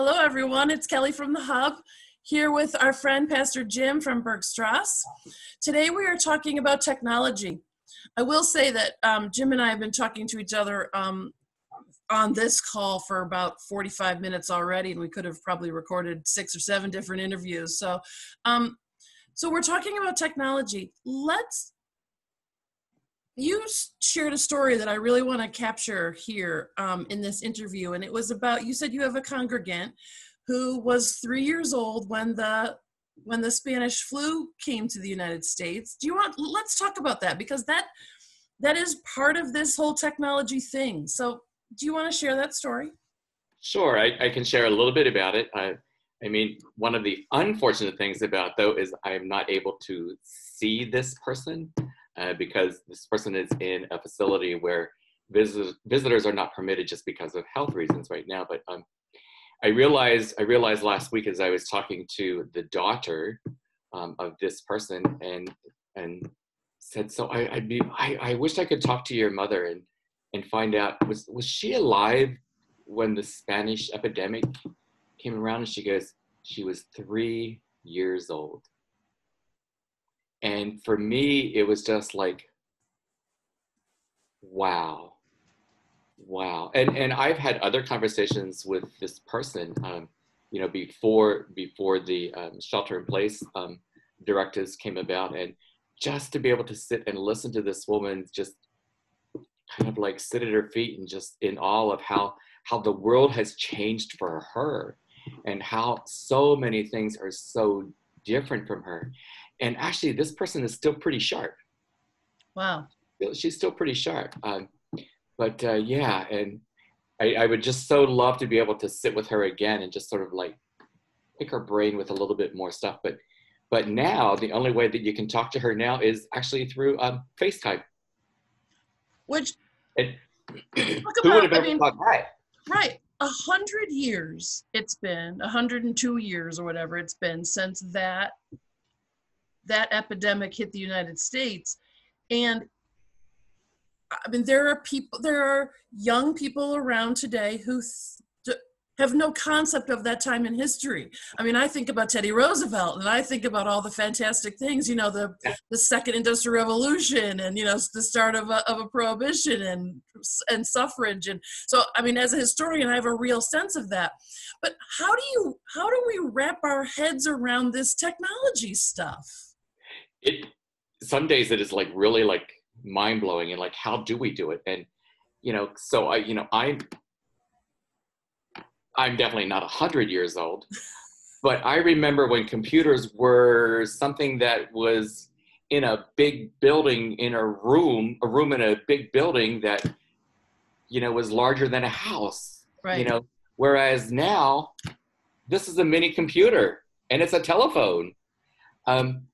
Hello, everyone. It's Kelly from the Hub, here with our friend Pastor Jim from Bergstrasse. Today we are talking about technology. I will say that Jim and I have been talking to each other on this call for about 45 minutes already, and we could have probably recorded 6 or 7 different interviews. So we're talking about technology. You shared a story that I really want to capture here in this interview, and it was about, you said you have a congregant who was 3 years old when the Spanish flu came to the United States. Let's talk about that, because that is part of this whole technology thing. So do you want to share that story? Sure, I can share a little bit about it. I mean, one of the unfortunate things about, though, is I'm not able to see this person because this person is in a facility where visitors are not permitted just because of health reasons right now. But I realized last week, as I was talking to the daughter of this person, and said, so I wish I could talk to your mother and find out, was she alive when the Spanish epidemic came around? And she goes, she was 3 years old. And for me, it was just like, wow. And I've had other conversations with this person, before the shelter-in-place directives came about, and just to be able to sit and listen to this woman just kind of like sit at her feet and just in awe of how the world has changed for her, and how so many things are so different from her. And actually, this person is still pretty sharp. Wow. She's still pretty sharp. Yeah, and I would just so love to be able to sit with her again and just sort of like pick her brain with a little bit more stuff. But now the only way that you can talk to her now is actually through FaceTime. Which, and who would have ever thought that? Right. 100 years it's been, 102 years or whatever it's been since that epidemic hit the United States. And I mean, there are young people around today who have no concept of that time in history. I mean, I think about Teddy Roosevelt, and I think about all the fantastic things, the second industrial revolution, and, the start of a prohibition and suffrage. And so, I mean, as a historian, I have a real sense of that. But how do we wrap our heads around this technology stuff? Some days it is like really like mind-blowing, and like, how do we do it? And so I'm definitely not 100 years old, but I remember when computers were something that was in a big building, in a room in a big building that was larger than a house. Right. Whereas now this is a mini computer and it's a telephone.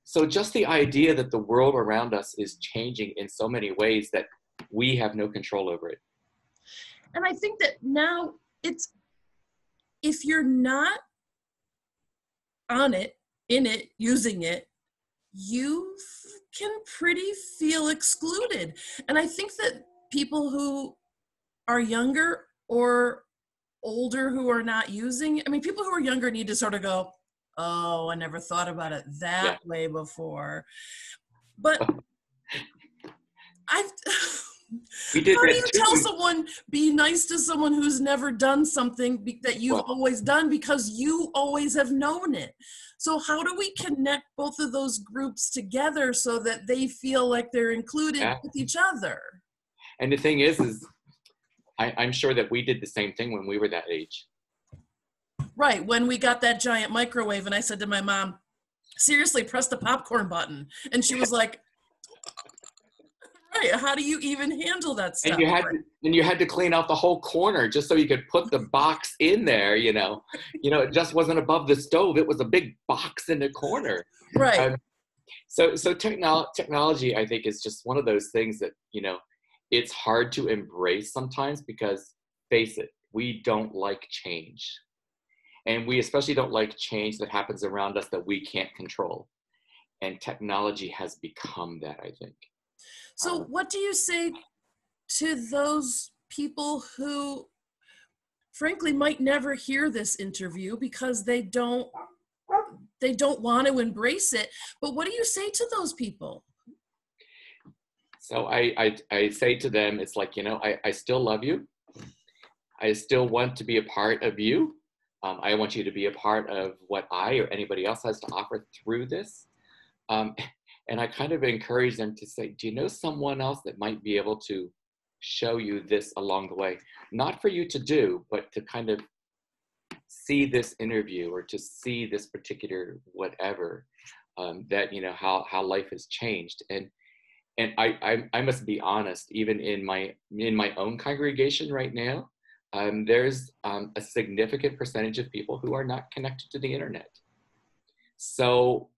So just the idea that the world around us is changing in so many ways that we have no control over it. And I think that now if you're not on it, in it, using it, you can pretty feel excluded. And I think that people who are younger or older who are not using, people who are younger need to sort of go, oh, I never thought about it that way before. But how do you tell someone, be nice to someone who's never done something that you've always done, because you always have known it? So how do we connect both of those groups together so that they feel like they're included with each other? And the thing is I'm sure that we did the same thing when we were that age. Right, when we got that giant microwave, and I said to my mom, seriously, press the popcorn button. And she was like, right, how do you even handle that stuff? And you had to clean out the whole corner just so you could put the box in there, it just wasn't above the stove. It was a big box in the corner. Right. So technology, I think, is just one of those things that, it's hard to embrace sometimes, because face it, we don't like change. And we especially don't like change that happens around us that we can't control. And technology has become that, I think. So what do you say to those people who frankly might never hear this interview because they don't want to embrace it. But what do you say to those people? So I say to them, it's like, I still love you. I still want to be a part of you. I want you to be a part of what I or anybody else has to offer through this. And I kind of encourage them to say, do you know someone else that might be able to show you this along the way? Not for you to do, but to kind of see this interview or to see this particular whatever, that, how life has changed. And I must be honest, even in my own congregation right now, there's a significant percentage of people who are not connected to the internet. So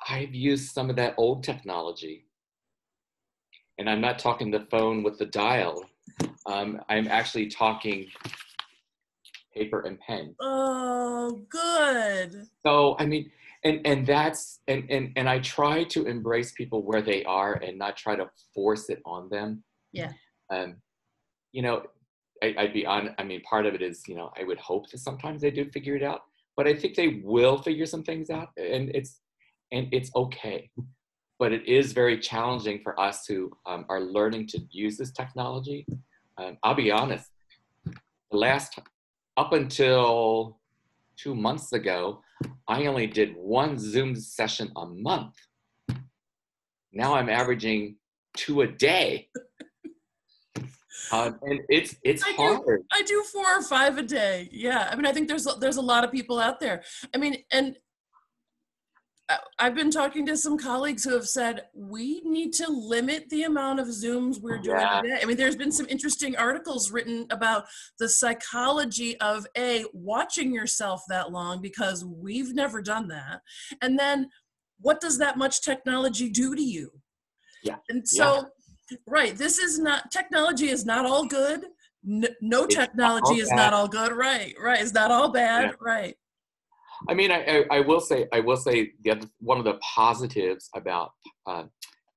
I've used some of that old technology, and I'm not talking the phone with the dial. I'm actually talking paper and pen. Oh, good. So, I mean, and that's, and I try to embrace people where they are and not try to force it on them. Yeah. I'd be on, I mean, part of it is, I would hope that sometimes they do figure it out, but I think they will figure some things out, and it's okay. But it is very challenging for us who are learning to use this technology. I'll be honest, up until 2 months ago, I only did one Zoom session a month. Now I'm averaging 2 a day. And it's hard. I do 4 or 5 a day. Yeah. I mean, I think there's a lot of people out there. I mean, and I've been talking to some colleagues who have said, we need to limit the amount of Zooms we're doing a day. I mean, there's been some interesting articles written about the psychology of watching yourself that long, because we've never done that. And then what does that much technology do to you? Yeah. And so, right, technology is not all good. No technology is not all good. Right. It's not all bad. Yeah. Right. I mean, I will say one of the positives about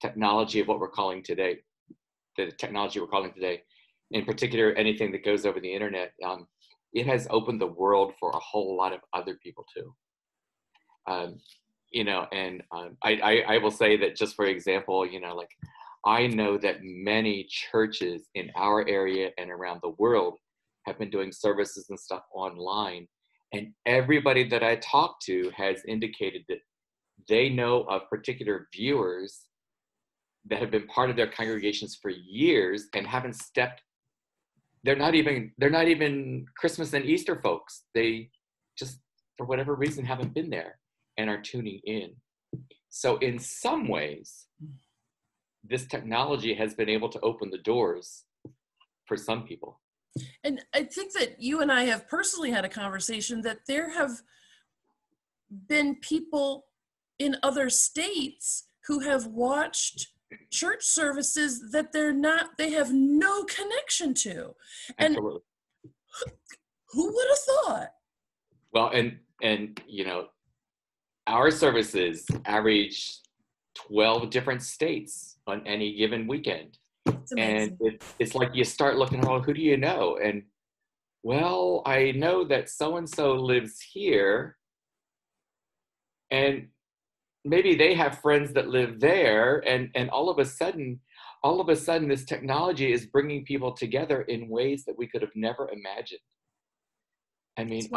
technology of what we're calling today, the technology we're calling today, in particular, anything that goes over the internet, it has opened the world for a whole lot of other people too. I will say that, just for example, like, I know that many churches in our area and around the world have been doing services and stuff online. And everybody that I talk to has indicated that they know of particular viewers that have been part of their congregations for years and haven't stepped. They're not even Christmas and Easter folks. They just, for whatever reason, haven't been there and are tuning in. So in some ways, this technology has been able to open the doors for some people. And I think that you and I have personally had a conversation that there have been people in other states who have watched church services that they have no connection to. And absolutely. Who would have thought? Well, and our services average 12 different states on any given weekend. And it's like you start looking, oh, who do you know? And, well, I know that so-and-so lives here, and maybe they have friends that live there, and all of a sudden, this technology is bringing people together in ways that we could have never imagined. I mean,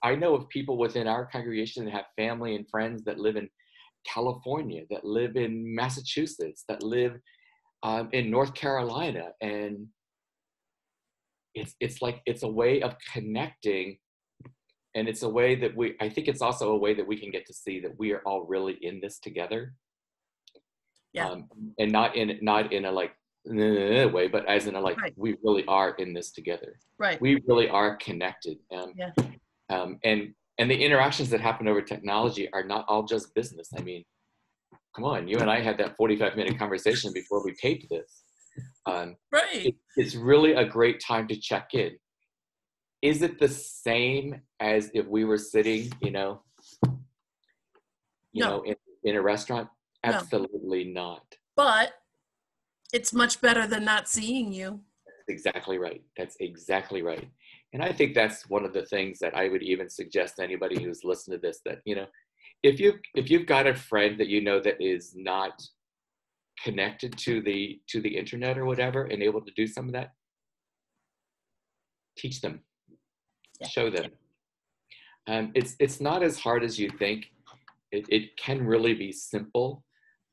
I know of people within our congregation that have family and friends that live in California, that live in Massachusetts, that live in North Carolina, and it's like, it's a way of connecting, and it's a way that I think it's also a way that we can get to see that we are all really in this together. Yeah. And not in a like way, but as in a like, right, we really are in this together. Right. We really are connected. And the interactions that happen over technology are not all just business. I mean, come on, you and I had that 45-minute conversation before we taped this. Right. It's really a great time to check in. Is it the same as if we were sitting, in a restaurant? Absolutely not. But it's much better than not seeing you. That's exactly right. And I think that's one of the things that I would even suggest to anybody who's listening to this, that, you know, if you've got a friend that you know that is not connected to the internet or whatever and able to do some of that, teach them, Yeah. show them. It's not as hard as you think. It can really be simple.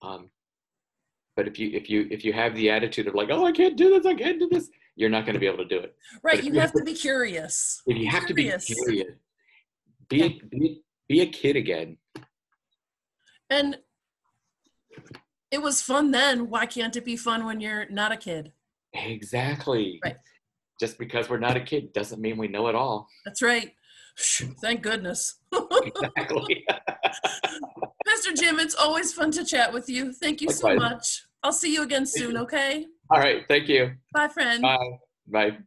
But if you have the attitude of like, oh, I can't do this, I can't do this, you're not going to be able to do it. Right. You have to be curious. If you have to be curious, Yeah. be a kid again. And it was fun then. Why can't it be fun when you're not a kid? Exactly. Right. Just because we're not a kid doesn't mean we know it all. That's right. Thank goodness. Exactly. Pastor Jim, it's always fun to chat with you. Thank you so Likewise. much. I'll see you again soon, okay? All right. Thank you. Bye, friend. Bye. Bye.